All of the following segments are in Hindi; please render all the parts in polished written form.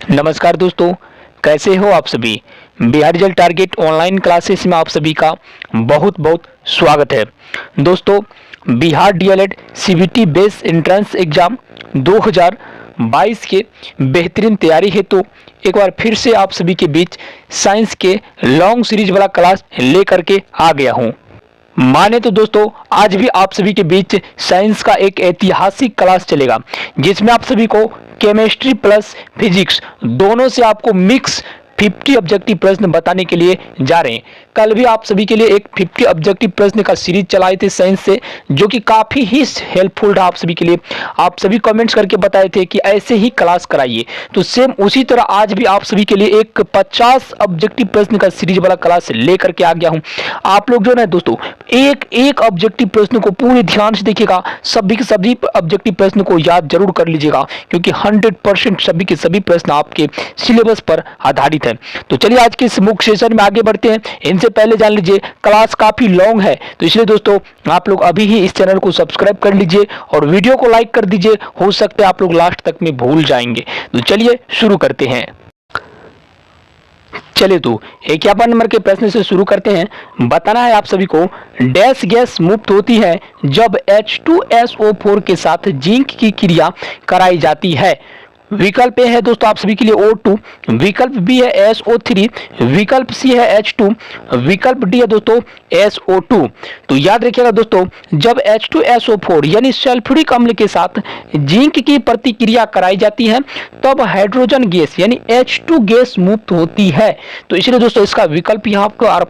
नमस्कार दोस्तों, कैसे हो आप सभी। Bihar result target online classes में आप सभी का बहुत बहुत स्वागत है। दोस्तों, Bihar DElEd CBT base entrance exam 2022 के बेहतरीन तैयारी हेतु एक बार फिर से आप सभी के बीच साइंस के लॉन्ग सीरीज वाला क्लास लेकर के आ गया हूं। माने तो दोस्तों, आज भी आप सभी के बीच साइंस का एक ऐतिहासिक क्लास चलेगा जिसमें आप सभी को केमिस्ट्री प्लस फिजिक्स दोनों से आपको मिक्स 50 ऑब्जेक्टिव प्रश्न बताने के लिए जा रहे हैं। कल भी आप सभी के लिए एक 50 ऑब्जेक्टिव प्रश्न का सीरीज चलाए थे साइंस से, जो कि काफी ही हेल्पफुल रहा आप सभी के लिए। आप सभी कमेंट्स करके बताए थे कि ऐसे ही क्लास कराइए, तो सेम उसी तरह आज भी आप सभी के लिए एक 50 ऑब्जेक्टिव प्रश्न का सीरीज वाला क्लास लेकर के आ गया हूं। आप लोग जो है दोस्तों, एक एक ऑब्जेक्टिव प्रश्न को पूरे ध्यान से देखिएगा, सभी के सभी ऑब्जेक्टिव प्रश्न को याद जरूर कर लीजिएगा, क्योंकि 100% सभी के सभी प्रश्न आपके सिलेबस पर आधारित है। तो चलिए आज के इस मुख्य सेशन में आगे बढ़ते हैं। इनसे पहले जान लीजिए, क्लास काफी लॉन्ग है, तो इसलिए दोस्तों आप लोग अभी ही इस चैनल को सब्सक्राइब कर लीजिए और वीडियो को लाइक कर दीजिए। हो सकता है आप लोग लास्ट तक में भूल जाएंगे। तो चलिए शुरू करते हैं। चलिए तो 51 नंबर के प्रश्न से शुरू करते हैं। बताना है आप सभी को, डैश गैस मुक्त होती है जब H2SO4 के साथ जिंक की क्रिया कराई जाती है। विकल्प ए है दोस्तों आप सभी के लिए O2, विकल्प बी है SO3, विकल्प सी है H2, विकल्प डी है दोस्तों SO2। तो याद रखिएगा दोस्तों, जब H2SO4 यानी सल्फ्यूरिक अम्ल के साथ जिंक की प्रतिक्रिया कराई जाती है तब हाइड्रोजन गैस यानी H2 गैस मुक्त होती है। तो इसलिए दोस्तों इसका विकल्प यहाँ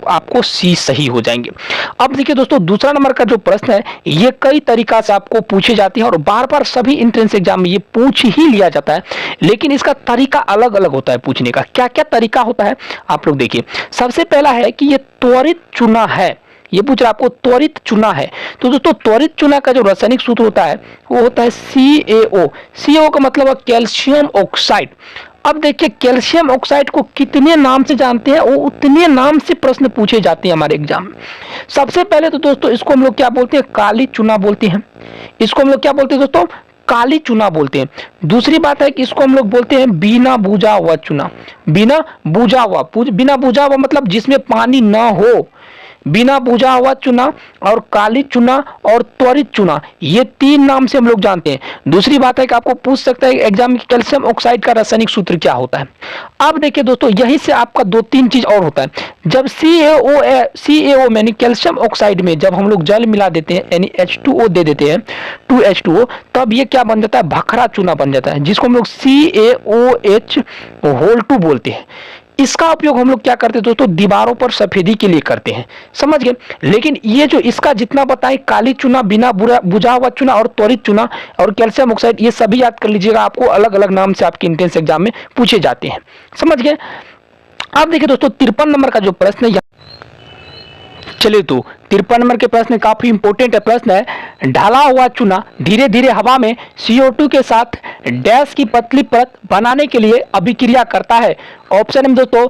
आपको सी सही हो जाएंगे। अब देखिए दोस्तों, दूसरा नंबर का जो प्रश्न है ये कई तरीका से आपको पूछे जाते हैं और बार बार सभी एंट्रेंस एग्जाम में ये पूछ ही लिया जाता है, लेकिन इसका तरीका अलग अलग होता है पूछने का। क्या क्या तरीका होता है आप लोग देखिए। सबसे पहला है कि ये त्वरित चुना है, ये पूछ रहा आपको त्वरित चुना है। तो दोस्तों त्वरित चुना का जो रासायनिक सूत्र होता है वो होता है CaO। CaO का मतलब है कैल्शियम ऑक्साइड। अब देखिए, कैल्शियम ऑक्साइड को कितने नाम से जानते हैं, वो उतने नाम से प्रश्न पूछे जाते हैं हमारे एग्जाम में। सबसे पहले तो दोस्तों इसको हम लोग क्या बोलते हैं, काली चुना बोलते हैं। इसको हम लोग क्या बोलते हैं दोस्तों, काली चुना बोलते हैं। दूसरी बात है कि इसको हम लोग बोलते हैं बिना बुझा हुआ चुना। बिना बुझा हुआ मतलब जिसमें पानी ना हो। बिना बुझा हुआ चुना और काली चुना और त्वरित चुना, ये तीन नाम से हम लोग जानते हैं। दूसरी बात है कि आपको पूछ सकता है एग्जाम में कैल्शियम ऑक्साइड का रासायनिक सूत्र क्या होता है। अब देखिए दोस्तों, यहीं से आपका दो तीन चीज और होता है। जब CaO यानी कैल्शियम ऑक्साइड में जब हम लोग जल मिला देते हैं यानी H2O दे देते हैं, 2H2O, तब ये क्या बन जाता है, भखरा चूना बन जाता है, जिसको हम लोग CaOH बोलते हैं। इसका उपयोग हम लोग क्या करते हैं दोस्तों, दीवारों पर सफेदी के लिए करते हैं, समझ गए। लेकिन ये जो इसका जितना बताएं, काली चुना, बिना बुझा हुआ चुना और त्वरित चुना और कैल्शियम ऑक्साइड, ये सभी याद कर लीजिएगा, आपको अलग अलग नाम से आपके एंट्रेंस एग्जाम में पूछे जाते हैं, समझ गए। अब देखिए दोस्तों 53 नंबर का जो प्रश्न है, चलिए तो 53 नंबर के प्रश्न काफी इंपोर्टेंट है। प्रश्न है, ढला हुआ चूना धीरे धीरे हवा में CO2 के साथ डैश की पतली परत बनाने के लिए अभिक्रिया करता है। ऑप्शन में दोस्तों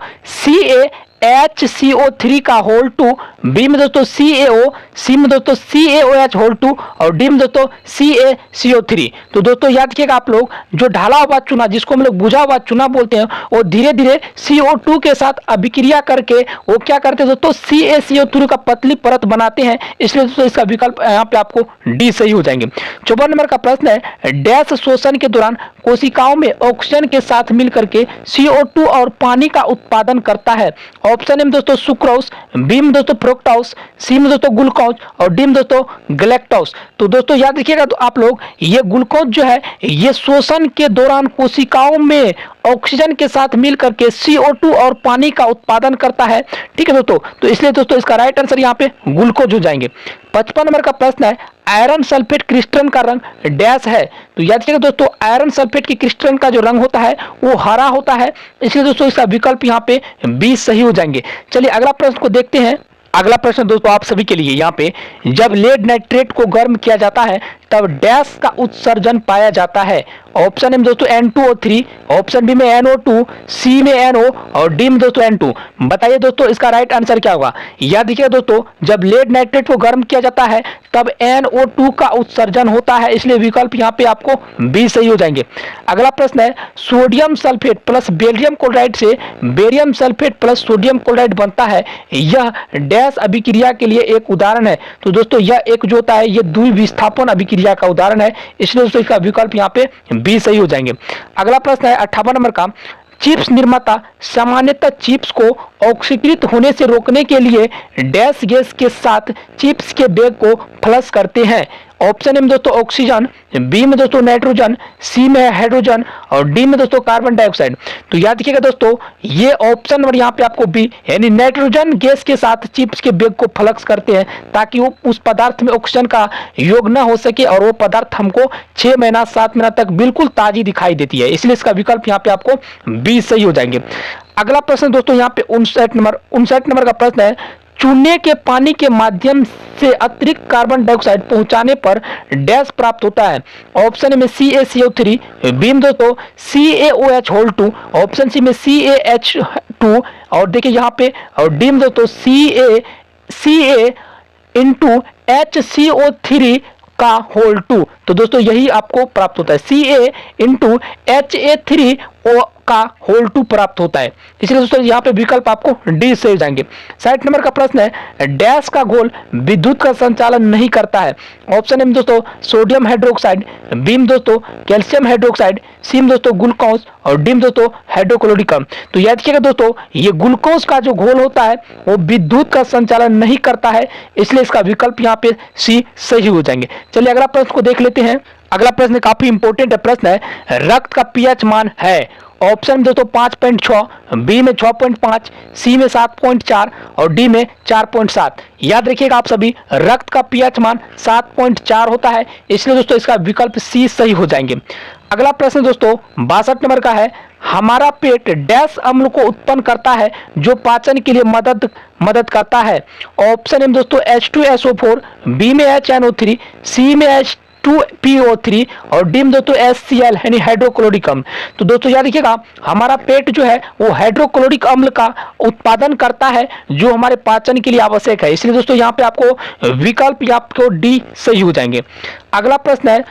CaHCO3 का होल 2, बी में दोस्तों CaO, सी में दोस्तों CaOH होल 2 और डी में दोस्तों CaCO3। तो दोस्तों याद रखिएगा आप लोग, जो ढाला हुआ चूना जिसको हम लोग बुझा हुआ चूना बोलते हैं, वो धीरे धीरे CO2 के साथ अभिक्रिया करके वो क्या करते हैं दोस्तों, CaCO3 का पतली परत बनाते हैं। इसलिए दोस्तों इसका विकल्प यहाँ पे आपको डी सही हो जाएंगे। 54 नंबर का प्रश्न है, डैश शोषण के दौरान कोशिकाओं में ऑक्सीजन के साथ मिलकर के CO2 और पानी का उत्पादन करता है। ऑप्शन में दोस्तों सुक्रोज, बी में दोस्तों फ्रुक्टोज, सी में दोस्तों ग्लूकोज और डी में दोस्तों गैलेक्टोज। तो दोस्तों याद रखिएगा तो आप लोग, ये ग्लूकोज जो है ये शोषण के दौरान कोशिकाओं में ऑक्सीजन के साथ मिलकर के CO2 और पानी का उत्पादन करता है, ठीक है दोस्तों। तो इसलिए दोस्तों इसका राइट आंसर यहाँ पे ग्लूकोज हो जाएंगे। 55 नंबर का प्रश्न है, आयरन सल्फेट क्रिस्टल का रंग डैश है। तो याद रखिएगा दोस्तों, आयरन सल्फेट की क्रिस्टल का जो रंग होता है वो हरा होता है। इसलिए दोस्तों इसका विकल्प यहाँ पे बी सही हो जाएंगे। चलिए अगला प्रश्न को देखते हैं। अगला प्रश्न दोस्तों आप सभी के लिए यहाँ पे, जब लेड नाइट्रेट को गर्म किया जाता है तब डैश का उत्सर्जन पाया जाता है। ऑप्शन ए में दोस्तों N2O3, ऑप्शन बी में NO2, सी में NO और डी में दोस्तों N2। बताइए दोस्तों इसका राइट आंसर क्या होगा। याद देखिए दोस्तों, जब लेड नाइट्रेट को गर्म किया जाता है तब NO2 का उत्सर्जन होता है, इसलिए विकल्प यहाँ पे आपको बी सही हो जाएंगे। अगला प्रश्न है, sodium sulphate plus barium chloride से barium sulphate plus sodium chloride बनता है, यह डैश अभिक्रिया के लिए एक उदाहरण है। तो दोस्तों यह एक जो होता है ये द्विविस्थापन अभिक्रिया का उदाहरण है, इसलिए दोस्तों इसका विकल्प यहाँ पे बी सही हो जाएंगे। अगला प्रश्न है 58 नंबर का, चिप्स निर्माता सामान्यतः चिप्स को ऑक्सीकृत होने से रोकने के लिए डैश गैस के साथ चिप्स के बैग को फ्लश करते हैं। ऑप्शन ए में दोस्तों ऑक्सीजन, बी में दोस्तों नाइट्रोजन, सी में हाइड्रोजन और डी में दोस्तों कार्बन डाइऑक्साइड। तो याद रखिएगा दोस्तों, ये ऑप्शन नंबर यहाँ पे आपको बी यानी नाइट्रोजन गैस के साथ चिप्स के बैग को फ्लक्स करते हैं, ताकि वो उस पदार्थ में ऑक्सीजन का योग न हो सके और वो पदार्थ हमको 6 महीना 7 महीना तक बिल्कुल ताजी दिखाई देती है, इसलिए इसका विकल्प यहाँ पे आपको बी सही हो जाएंगे। अगला प्रश्न दोस्तों यहाँ पे 59 नंबर का प्रश्न है, चूने के पानी के माध्यम से अतिरिक्त कार्बन डाइऑक्साइड पहुंचाने पर डैश प्राप्त होता है। ऑप्शन ए में CaCO3, बी में दोस्तों CaOH2, ऑप्शन सी में CaH2 और देखिए यहाँ पे और डी में दोस्तों Ca इंटू HCO3 का होल 2। तो दोस्तों यही आपको प्राप्त होता है, Ca इंटू HA3O का होल 2 प्राप्त होता है, इसलिए दोस्तों यहाँ पे विकल्प आपको डी से जाएंगे। 60 नंबर का प्रश्न है, डैश का घोल विद्युत का संचालन नहीं करता है। ऑप्शन ए में दोस्तों सोडियम हाइड्रोक्साइड, बी में दोस्तों कैल्शियम हाइड्रोक्साइड, सी में दोस्तों ग्लूकोज और डी में दोस्तों हाइड्रोक्लोरिक अम्ल। तो याद रखिएगा दोस्तों, ये ग्लूकोज का जो घोल होता है वो विद्युत का संचालन नहीं करता है, इसलिए इसका विकल्प यहाँ पे सी सही हो जाएंगे। चलिए अगला प्रश्न को देख लेते हैं। अगला प्रश्न काफी इंपॉर्टेंट प्रश्न है, रक्त का पीएच मान है। ऑप्शन में दोस्तों 5.6, बी में 6.5, सी में 7.4 और डी में 4.7। याद रखिएगा आप सभी, रक्त का पीएच मान 7.4 होता है, इसलिए दोस्तों इसका विकल्प सी सही हो जाएंगे। अगला प्रश्न दोस्तों 62 नंबर का है, हमारा पेट डैश अम्ल को उत्पन्न करता है जो पाचन के लिए मदद करता है। ऑप्शन में दोस्तों H2SO4, बी में HNO3, सी में H2PO3 और डी में दोस्तों HCl यानी हाइड्रोक्लोरिक अम्ल। तो दोस्तों याद रखिएगा, हमारा पेट जो है वो हाइड्रोक्लोरिक अम्ल का उत्पादन करता है जो हमारे पाचन के लिए आवश्यक है, इसलिए दोस्तों यहाँ पे आपको विकल्प आपको डी सही हो जाएंगे। अगला प्रश्न है,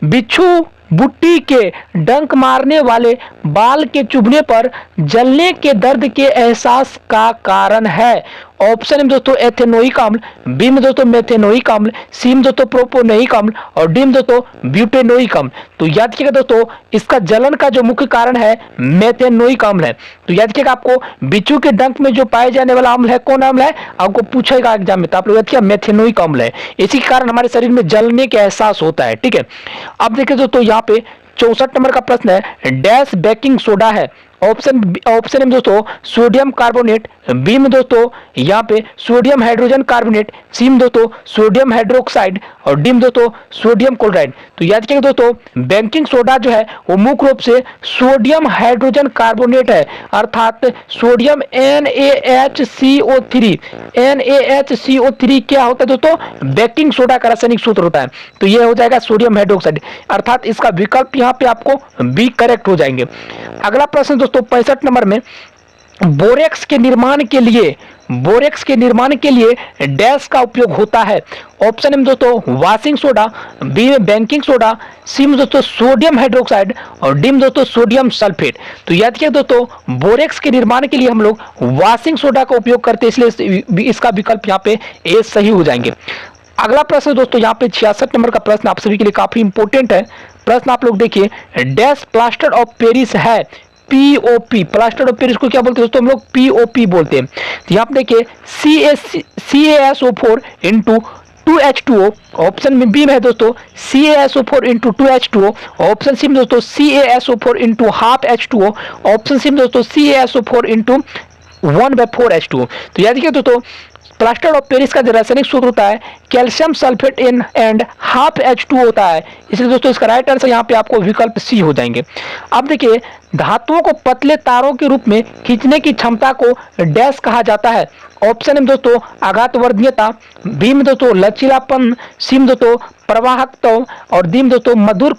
बिच्छू बुट्टी के डंक मारने वाले बाल के चुभने पर जलने के दर्द के एहसास का कारण है। ऑप्शन में दोस्तों एथेनोइक अम्ल, बी में दोस्तों मेथेनोइक अम्ल, सी में दोस्तों प्रोपोनोइक अम्ल और डी में दोस्तों ब्यूटेनोइक अम्ल। तो याद रखिएगा दोस्तों, इसका जलन का जो मुख्य कारण है मेथेनोइक अम्ल है। तो याद रखिएगा, आपको बिच्छू के डंक में जो पाए जाने वाला अम्ल है कौन अम्ल है, आपको पूछेगा एग्जाम में, तो आप लोग याद रखिएगा मेथेनोइक अम्ल है, इसी के कारण हमारे शरीर में जलने के एहसास होता है। ठीक है, अब देखिए दोस्तों यहाँ पे 64 नंबर का प्रश्न है, डैश बेकिंग सोडा है। ऑप्शन में दोस्तों सोडियम कार्बोनेट, बी में दोस्तों यहाँ पे सोडियम हाइड्रोजन कार्बोनेट, सी में दोस्तों सोडियम हाइड्रोक्साइड और डी में दोस्तों सोडियम क्लोराइड। तो याद रखिएगा दोस्तों, बेकिंग सोडा जो है वो मुख्य रूप से सोडियम हाइड्रोजन कार्बोनेट है, अर्थात सोडियम NaHCO3। NaHCO3 क्या होता है दोस्तों, बेकिंग सोडा का रासायनिक सूत्र होता है, तो ये हो जाएगा सोडियम हाइड्रोक्साइड, अर्थात इसका विकल्प यहाँ पे आपको बी करेक्ट हो जाएंगे। अगला प्रश्न दोस्तों 65 नंबर में, बोरेक्स के निर्माण के लिए डैश का उपयोग होता है। ऑप्शन में दोस्तों वॉशिंग सोडा, बी में बेकिंग सोडा, सी में दोस्तों सोडियम हाइड्रोक्साइड और डी में दोस्तों सोडियम सल्फेट। तो याद रखिए दोस्तों, बोरेक्स के निर्माण के लिए हम लोग वॉशिंग सोडा का उपयोग करते हैं, इसलिए इसका विकल्प यहाँ पे ए सही हो जाएंगे। अगला प्रश्न दोस्तों यहाँ पे 66 नंबर का प्रश्न आप सभी के लिए काफी इंपॉर्टेंट है। प्रश्न आप लोग देखिए, डैश प्लास्टर ऑफ पेरिस है। POP, प्लास्टर ऑफ पेरिस को क्या बोलते हैं दोस्तों, हम लोग POP बोलते हैं। तो यहाँ पे देखिए CaSO4 इंटू 2H2O, ऑप्शन में बी में है दोस्तों CaSO4 into 2H2O, option C में दोस्तों CaSO4 into half H2O, option C में दोस्तों CaSO4 इंटू 1/4 H2O। तो याद रखिए दोस्तों, प्लास्टर ऑफ पेरिस का जो रासायनिक सूत्र होता है calcium sulphate in and half H2 होता है। इसलिए दोस्तों इसका राइट आंसर यहाँ पे आपको विकल्प सी हो जाएंगे। अब देखिए धातुओं को पतले तारों के रूप में खींचने की क्षमता को डैश कहा जाता है। ऑप्शन में दोस्तों आघातवर्धनीयता, बी में दोस्तों लचीलापन, सी में दोस्तों प्रवाहकता और डी में दोस्तों मधुर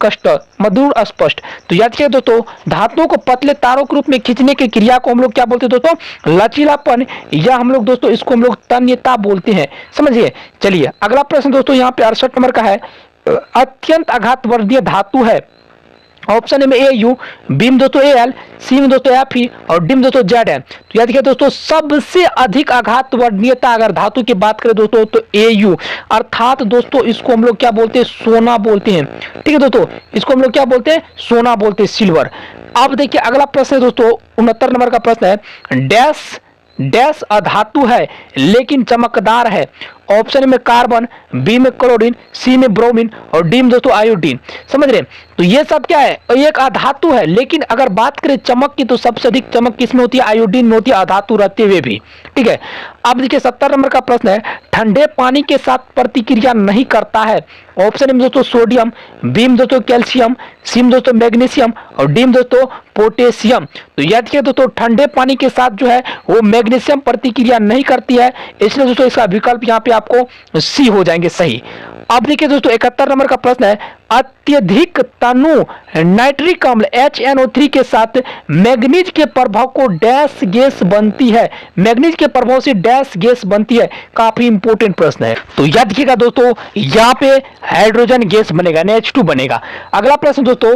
स्पष्ट। तो याद रखिए दोस्तों धातुओं को पतले तारों के रूप में खींचने की क्रिया को हम लोग क्या बोलते हैं दोस्तों, लचीलापन, या हम लोग दोस्तों इसको हम लोग तन्यता बोलते हैं। समझिए। चलिए अगला प्रश्न दोस्तों यहाँ पे 68 नंबर का है, अत्यंत आघातवर्धनीय धातु है। ऑप्शन में ए यू, बी में दोस्तों AL, सी में दोस्तों Fe और डी में दोस्तों ZN। तो याद रखिए दोस्तों सबसे अधिक आघातवर्धनीयता अगर धातु की बात करें दोस्तों तो AU, अर्थात दोस्तों इसको हम लोग क्या बोलते हैं, सोना बोलते हैं। ठीक है दोस्तों, इसको हम लोग क्या बोलते हैं, सोना बोलते हैं, सिल्वर। अब देखिए अगला प्रश्न है दोस्तों 69 नंबर का प्रश्न है, डैश अधातु है लेकिन चमकदार है। ऑप्शन में कार्बन, बी में क्लोरीन, सी में ब्रोमीन और डी में दोस्तों आयोडीन। समझ रहे हैं। तो ये सब क्या है, एक अधातु है, लेकिन अगर बात करें चमक की तो सबसे अधिक चमक किसमें होती है, आयोडीन में होती है, अधातु रहते हुए भी। ठीक है। अब देखिए 70 नंबर का प्रश्न है, ठंडे पानी के साथ प्रतिक्रिया नहीं करता है। ऑप्शन में दोस्तों सोडियम, बी में दोस्तों कैल्शियम, सी में दोस्तों मैग्नीशियम और डी में दोस्तों पोटेशियम। तो याद रखिए दोस्तों ठंडे पानी के साथ जो है वो मैग्नीशियम प्रतिक्रिया नहीं करती है, इसलिए दोस्तों इसका विकल्प यहाँ पे आपको सी हो जाएंगे सही। अब देखिए दोस्तों 71 नंबर का प्रश्न है, अत्यधिक तनु नाइट्रिक अम्ल HNO3 के साथ मैग्नीज के प्रभाव को डैश गैस बनती है। मैग्नीज के प्रभाव से डैश गैस बनती है, काफी इंपोर्टेंट प्रश्न है। तो याद रखिएगा दोस्तों यहाँ पे हाइड्रोजन गैस बनेगा, H2 बनेगा। अगला प्रश्न दोस्तों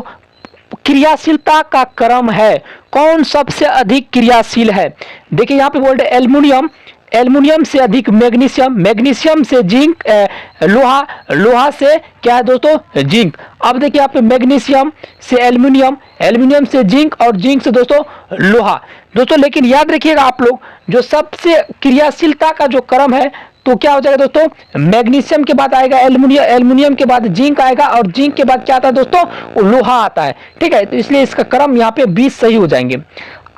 क्रियाशीलता का क्रम है, कौन सबसे अधिक क्रियाशील है। देखिए यहाँ पे बोल रहे एल्युमिनियम, एल्युमिनियम से अधिक मैग्नीशियम, मैग्नीशियम से जिंक, लोहा, लोहा से क्या है दोस्तों, जिंक। अब देखिए यहाँ पे मैग्नीशियम से एल्युमिनियम, एल्युमिनियम से जिंक और जिंक से दोस्तों लोहा। दोस्तों लेकिन याद रखिएगा आप लोग जो सबसे क्रियाशीलता का जो क्रम है तो क्या हो जाएगा दोस्तों, मैग्नीशियम के बाद आएगा एल्युमिनियम, एल्युमिनियम के बाद जिंक आएगा और जिंक के बाद क्या आता है दोस्तों, लोहा आता है। ठीक है। तो इसलिए इसका क्रम यहाँ पे 20 सही हो जाएंगे।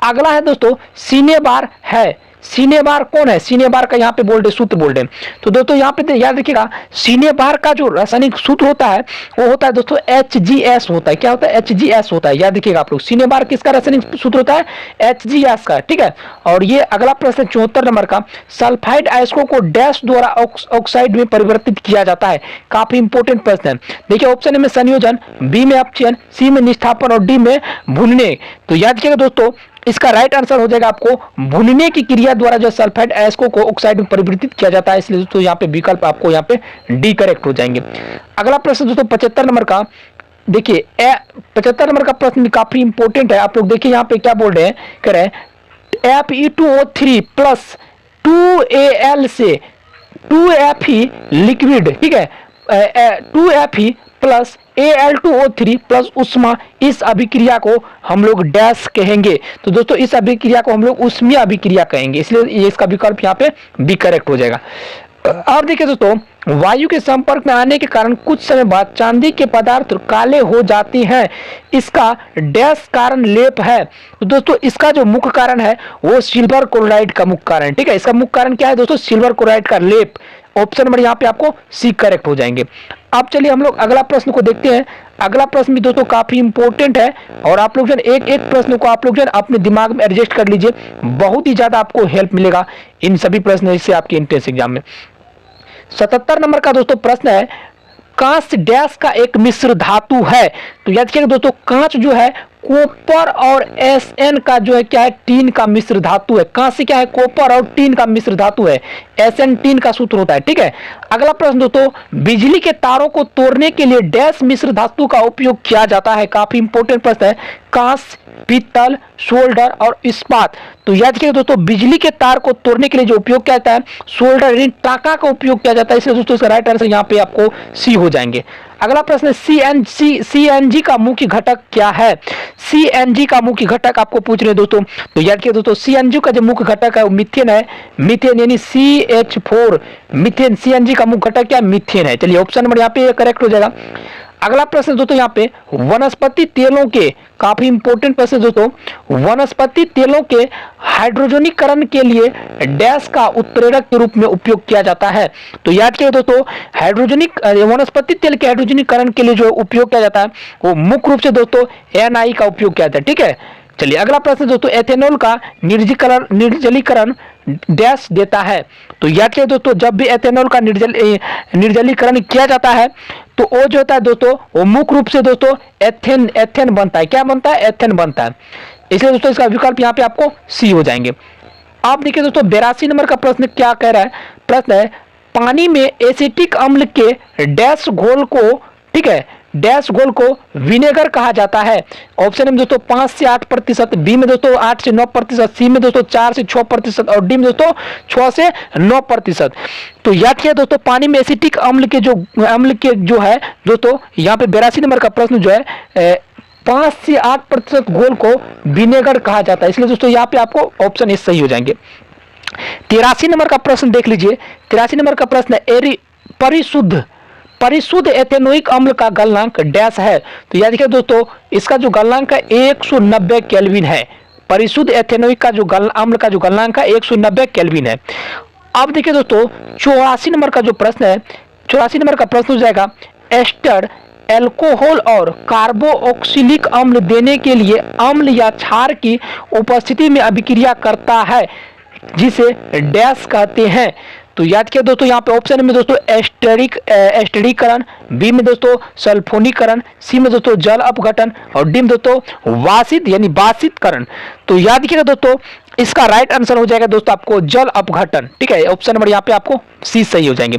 अगला है दोस्तों सिनेबार है। सिनेबार कौन है, सिनेबार का यहाँ पे बोल्ड सूत्र बोल्ड है। तो दोस्तों यहाँ पे याद रखिएगा सिनेबार का जो रासायनिक सूत्र होता है वो होता है दोस्तों HGS होता है। क्या होता है, HGS होता है। याद रखिएगा आप लोग सिनेबार किसका रासायनिक सूत्र होता है, HGS का। ठीक है। और ये अगला प्रश्न 74 नंबर का, सल्फाइड अयस्कों को डैश द्वारा ऑक्साइड में परिवर्तित किया जाता है, काफी इंपोर्टेंट प्रश्न है। देखिए ऑप्शन में संयोजन, बी में अपचयन, सी में निष्ठापन और डी में भूनने। तो याद रखिएगा दोस्तों इसका राइट आंसर हो जाएगा आपको भूनने की क्रिया द्वारा जो सल्फाइड अयस्कों को ऑक्साइड में परिवर्तित किया जाता है, इसलिए दोस्तों यहाँ पे विकल्प आपको यहाँ पे डी करेक्ट हो जाएंगे। अगला प्रश्न दोस्तों 75 नंबर का, देखिए 75 नंबर का प्रश्न काफी इंपोर्टेंट है। आप लोग देखिए यहाँ पे क्या बोल रहे हैं, कह रहे हैं Fe2O3 प्लस 2Al से 2Fe लिक्विड, ठीक है, 2Fe प्लस Al2O3 प्लस उष्मा, इस अभिक्रिया को हम लोग डैश कहेंगे। तो दोस्तों इस अभिक्रिया को हम लोग उष्मीय अभिक्रिया कहेंगे, इसलिए इसका विकल्प यहाँ पे बी करेक्ट हो जाएगा। अब देखिए दोस्तों वायु के संपर्क में आने के कारण कुछ समय बाद चांदी के पदार्थ काले हो जाते हैं, इसका डैश कारण लेप है। तो दोस्तों इसका जो मुख्य कारण है वो सिल्वर क्लोराइड का मुख्य कारण। ठीक है। इसका मुख्य कारण क्या है दोस्तों, सिल्वर क्लोराइड का लेप। ऑप्शन नंबर यहाँ पे आपको सी करेक्ट हो जाएंगे। अब चलिए हम लोग अगला प्रश्न को देखते हैं। अगला प्रश्न भी दोस्तों काफी इंपॉर्टेंट है और आप लोग जो एक एक प्रश्न को आप लोग जो अपने दिमाग में एडजस्ट कर लीजिए, बहुत ही ज्यादा आपको हेल्प मिलेगा इन सभी प्रश्न से आपके एंट्रेंस एग्जाम में। 77 नंबर का दोस्तों प्रश्न है, कांच डैश का एक मिश्र धातु है। तो याद रखिएगा दोस्तों कांच जो है कॉपर और Sn का जो है क्या है, टीन का मिश्र धातु है। कांच से क्या है, कॉपर और टीन का मिश्र धातु है, Sn टीन का सूत्र होता है। ठीक है। अगला प्रश्न दोस्तों, बिजली के तारों को तोड़ने के लिए डैश मिश्र धातु का उपयोग किया जाता है, काफी इंपोर्टेंट प्रश्न है। कांच, पीतल, सोल्डर और इस्पात। तो याद रखिएगा दोस्तों बिजली के तार को तोड़ने के लिए जो उपयोग किया जाता है सोल्डर यानी टाका का उपयोग किया जाता है, इसलिए दोस्तों इसका राइट आंसर यहाँ पे आपको सी हो जाएंगे। अगला प्रश्न है CNG का मुख्य घटक क्या है। CNG का मुख्य घटक आपको पूछ रहे हैं दोस्तों। तो याद रखिए दोस्तों CNG का जो मुख्य घटक है वो मीथेन है, मीथेन यानी CH4 मीथेन। CNG का मुख्य घटक क्या, मीथेन है। चलिए ऑप्शन नंबर यहाँ पे करेक्ट हो जाएगा। अगला प्रश्न दोस्तों यहाँ पे वनस्पति तेलों के, काफी इंपॉर्टेंट प्रश्न दोस्तों, वनस्पति तेलों के हाइड्रोजनीकरण के लिए डैश का उत्प्रेरक के रूप में उपयोग किया जाता है। तो याद करिए दोस्तों, वनस्पति तेल के हाइड्रोजनीकरण के लिए जो उपयोग किया जाता है वो मुख्य रूप से दोस्तों NI का उपयोग किया जाता है। ठीक है, चलिए अगला प्रश्न दोस्तों, एथेनॉल का निर्जलीकरण डैश देता है। तो याद करिए दोस्तों, जब भी एथेनॉल का निर्जलीकरण किया जाता है तो वो जो होता है दोस्तों, वो मुख्य रूप से दोस्तों एथेन बनता है। क्या बनता है? एथेन बनता है। इसलिए दोस्तों इसका विकल्प यहाँ पे आपको सी हो जाएंगे। आप देखिए दोस्तों 82 नंबर का प्रश्न क्या कह रहा है। प्रश्न है, पानी में एसिटिक अम्ल के डैश घोल को, ठीक है, डैश घोल को विनेगर कहा जाता है। ऑप्शन में दोस्तों 5 से 8%, बी में दोस्तों 8 से 9%, सी में दोस्तों 4 से 6% और डी में दोस्तों 6 से 9%। तो याद किया दोस्तों, पानी में एसिटिक अम्ल के जो है दोस्तों, यहाँ पे 82 नंबर का प्रश्न जो है 5 से 8% घोल को विनेगर कहा जाता है। इसलिए दोस्तों यहाँ पे आपको ऑप्शन ए सही हो जाएंगे। 83 नंबर का प्रश्न देख लीजिए। 83 नंबर का प्रश्न है, परिशुद्ध एथेनोइक अम्ल का गलनांक डैश है। तो याद रखिए दोस्तों, इसका जो गलनांक है 190 केल्विन है। परिशुद्ध एथेनोइक का जो अम्ल का जो गलनांक है 190 केल्विन है। अब देखिए दोस्तों 84 नंबर का जो प्रश्न है, 84 नंबर का प्रश्न हो जाएगा, एस्टर एल्कोहल और कार्बोक्सिलिक अम्ल देने के लिए अम्ल या क्षार की उपस्थिति में अभिक्रिया करता है, जिसे डैश कहते हैं। तो याद किया दोस्तों, यहाँ पे ऑप्शन में दोस्तों एस्टरीकरण, बी में दोस्तों सल्फोनीकरण, सी में दोस्तों जल अपघटन और डी में दोस्तों वासित यानी बासितकरण। तो याद किया दोस्तों, इसका राइट आंसर हो जाएगा दोस्तों आपको जल अपघटन। ठीक है, ऑप्शन नंबर यहाँ पे आपको सी सही हो जाएंगे।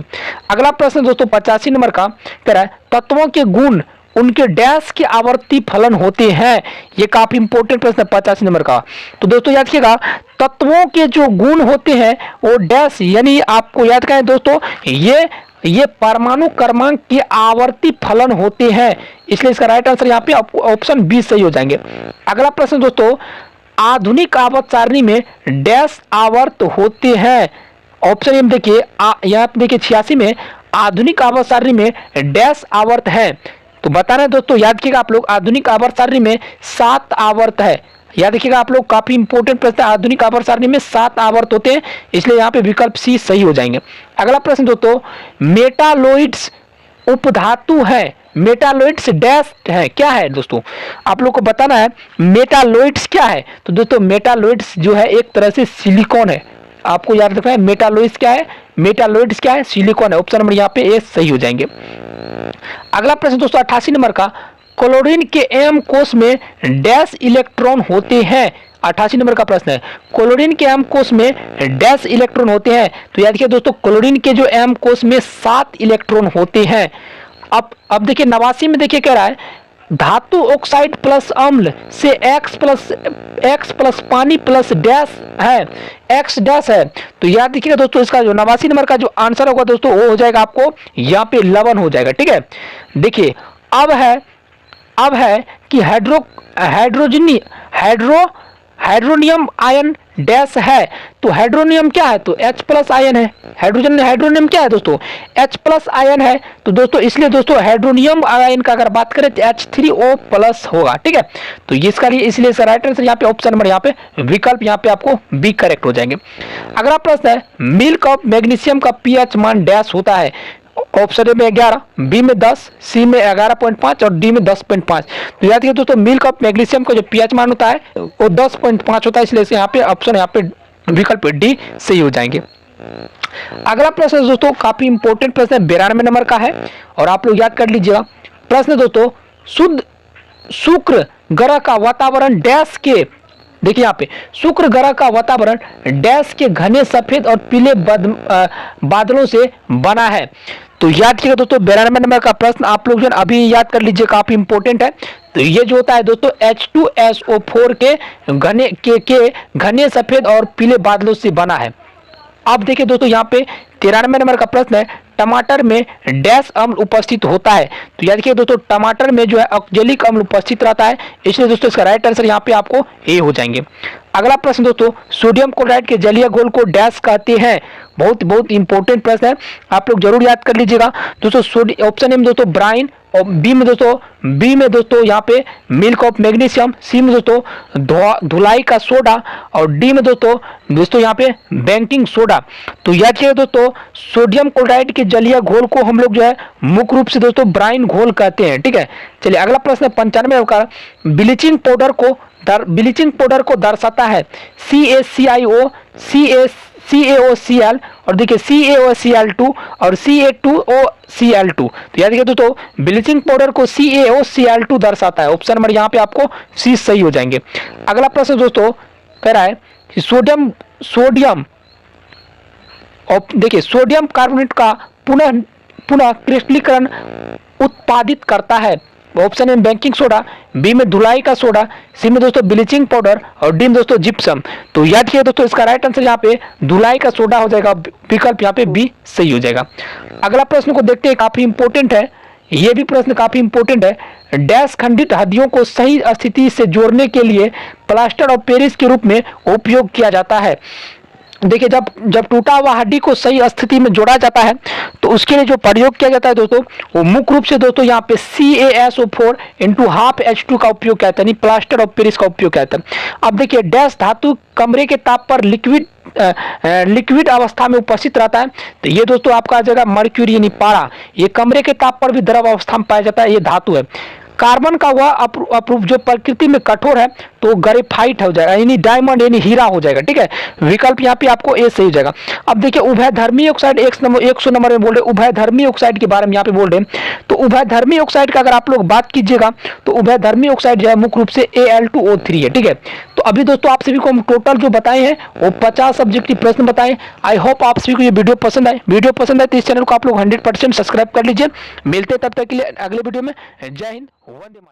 अगला प्रश्न दोस्तों 85 नंबर का कह रहा है, तत्वों के गुण उनके डैश के आवर्ती फलन होते हैं। ये काफी इंपॉर्टेंट प्रश्न है 85 नंबर का। तो दोस्तों याद रखिएगा, तत्वों के जो गुण होते हैं वो डैश, यानी आपको याद करें दोस्तों, ये परमाणु क्रमांक के आवर्ती फलन होते हैं। इसलिए इसका राइट आंसर यहाँ पे ऑप्शन बी सही हो जाएंगे। अगला प्रश्न दोस्तों, आधुनिक आवर्त सारणी में डैश आवर्त होते हैं। ऑप्शन में देखिए, यहाँ पे देखिए 86 में आधुनिक आवर्त सारणी में डैश आवर्त है। तो बताना है दोस्तों, याद रखिएगा आप लोग, आधुनिक आवर्त सारणी में 7 आवर्त है। याद रखिएगा आप लोग, काफी इंपॉर्टेंट प्रश्न है, आधुनिक आवर्त सारणी में 7 आवर्त होते हैं। इसलिए यहाँ पे विकल्प सी सही हो जाएंगे। अगला प्रश्न दोस्तों, मेटालोइड्स उपधातु है। मेटालोइड्स डैश है, क्या है दोस्तों, आप लोग को बताना है मेटालोइड्स क्या है। तो दोस्तों मेटालोइड्स जो है एक तरह से सिलिकॉन है। आपको याद रखना है मेटालोइड्स क्या है, मेटालोइड्स क्या है, सिलिकॉन है। ऑप्शन नंबर यहाँ पे ए सही हो जाएंगे। अगला प्रश्न दोस्तों 88 नंबर का, क्लोरीन के एम कोष में डैश इलेक्ट्रॉन होते हैं। 88 नंबर का प्रश्न है, क्लोरीन के एम कोष में डैश इलेक्ट्रॉन होते हैं। तो याद रखिए दोस्तों, क्लोरीन के जो एम कोष में 7 इलेक्ट्रॉन होते हैं। अब देखिए 89 में देखिए कह रहा है, धातु ऑक्साइड प्लस अम्ल से x प्लस पानी प्लस डैश है, x डैश है। तो याद रखिएगा दोस्तों, इसका जो 89 नंबर का जो आंसर होगा दोस्तों वो हो जाएगा आपको यहाँ पे लवण हो जाएगा। ठीक है, देखिए अब है कि हाइड्रोनियम आयन डैश है। तो हाइड्रोनियम क्या है, तो H प्लस आयन है। हाइड्रोनियम क्या है दोस्तों, H प्लस आयन है। तो दोस्तों इसलिए दोस्तों हाइड्रोनियम आयन का अगर बात करें तो H3O प्लस होगा। ठीक है, तो इसका लिए इसलिए इसका राइट आंसर यहाँ पे ऑप्शन नंबर, यहाँ पे विकल्प यहाँ पे आपको बी करेक्ट हो जाएंगे। अगला प्रश्न है, मिल्क ऑफ मैग्नीशियम का pH मान डैश होता है। ऑप्शन ए में 11, बी में 10, सी में 11.5 और डी में 10.5। तो याद रखिए दोस्तों, मिल्क ऑफ मैग्नीशियम का जो pH मान होता है वो 10.5 होता है। इसलिए यहाँ पे ऑप्शन यहाँ पे विकल्प डी सही हो जाएंगे। अगला प्रश्न दोस्तों काफी इंपॉर्टेंट प्रश्न है, 92 नंबर का है और आप लोग याद कर लीजिएगा। प्रश्न दोस्तों, शुद्ध शुक्र ग्रह का वातावरण डैश के, देखिए यहाँ पे शुक्र ग्रह का वातावरण डैश के घने सफेद और पीले बादलों से बना है। तो याद कीजिएगा दोस्तों 92 नंबर का प्रश्न आप लोग जो अभी याद कर लीजिए, काफी इंपॉर्टेंट है। तो ये जो होता है दोस्तों H2SO4 के घने सफेद और पीले बादलों से बना है। अब देखिए दोस्तों यहाँ पे 93 नंबर का प्रश्न है, टमाटर में डैश अम्ल उपस्थित होता है। तो याद रखिए दोस्तों, टमाटर में जो है ऑक्जेलिक अम्ल उपस्थित रहता है। इसलिए दोस्तों इसका राइट आंसर यहाँ पे आपको ए हो जाएंगे। अगला प्रश्न दोस्तों, सोडियम क्लोराइड के जलीय घोल को डैश कहते हैं। बहुत बहुत इंपॉर्टेंट प्रश्न है, आप लोग जरूर याद कर लीजिएगा दोस्तों। ऑप्शन ए में दोस्तों ब्राइन, और बी में दोस्तों यहाँ पे मिल्क ऑफ मैग्नीशियम, सी में दोस्तों धुलाई का सोडा, और डी में दोस्तों यहाँ पे बेकिंग सोडा। तो याद कीजिए दोस्तों, सोडियम क्लोराइड के जलीय घोल को हम लोग जो है मुख्य रूप से दोस्तों ब्राइन घोल कहते हैं। ठीक है, चलिए अगला प्रश्न 95 का, ब्लीचिंग पाउडर को दर्शाता है CaCiO, CaOCl, और देखिए CaOCl2 और Ca2OCl2। तो याद रखिए दोस्तों, ब्लीचिंग पाउडर को CaOCl2 दर्शाता है। ऑप्शन नंबर यहाँ पे आपको सी सही हो जाएंगे। अगला प्रश्न दोस्तों कह रहा है कि सोडियम कार्बोनेट का पुनः क्रिस्टलीकरण उत्पादित करता है। Option A baking soda, B में धुलाई का सोडा, सी में दोस्तों ब्लीचिंग पाउडर, और डी में दोस्तों जिप्सम। तो याद किया दोस्तों, इसका राइट आंसर यहाँ पे धुलाई का सोडा हो जाएगा, विकल्प यहाँ पे बी सही हो जाएगा। अगला प्रश्न को देखते हैं, काफी इंपॉर्टेंट है, ये भी प्रश्न काफी इंपॉर्टेंट है। डैश खंडित हड्डियों को सही स्थिति से जोड़ने के लिए प्लास्टर ऑफ पेरिस के रूप में उपयोग किया जाता है। देखिए, जब टूटा हुआ हड्डी को सही स्थिति में जोड़ा जाता है तो उसके लिए जो प्रयोग किया जाता है दोस्तों, वो मुख्य रूप से दोस्तों यहाँ पे CaSO4 × ½ H2 का उपयोग किया जाता है, यानी प्लास्टर ऑफ पेरिस का उपयोग किया जाता है। अब देखिए, डैश धातु कमरे के ताप पर लिक्विड अवस्था में उपस्थित रहता है। तो ये दोस्तों आपका आ जाएगा मर्क्यूरी यानी पारा। ये कमरे के ताप पर भी द्रव अवस्था में पाया जाता है, ये धातु है। कार्बन का वह अप्रूव जो प्रकृति में कठोर है तो ग्रेफाइट हो जाएगा, यानी डायमंड यानी हीरा हो जाएगा। ठीक है, विकल्प यहाँ पे आपको ए सही हो जाएगा। अब देखिए, उभयधर्मी ऑक्साइड 100 नंबर में बोल रहे, उभयधर्मी ऑक्साइड के बारे में यहाँ पे बोल रहे हैं। तो उभयधर्मी ऑक्साइड का अगर आप लोग बात कीजिएगा तो उभयधर्मी ऑक्साइड जो है मुख्य रूप से Al2O3 है। ठीक है, तो अभी दोस्तों आप सभी को हम टोटल जो बताए हैं वो 50 सब्जेक्ट के प्रश्न बताए। आई होप आप सभी को ये वीडियो पसंद आए तो इस चैनल को आप लोग 100% सब्सक्राइब कर लीजिए। मिलते तब तक के लिए अगले वीडियो में। जय हिंद, वंदे मातरम।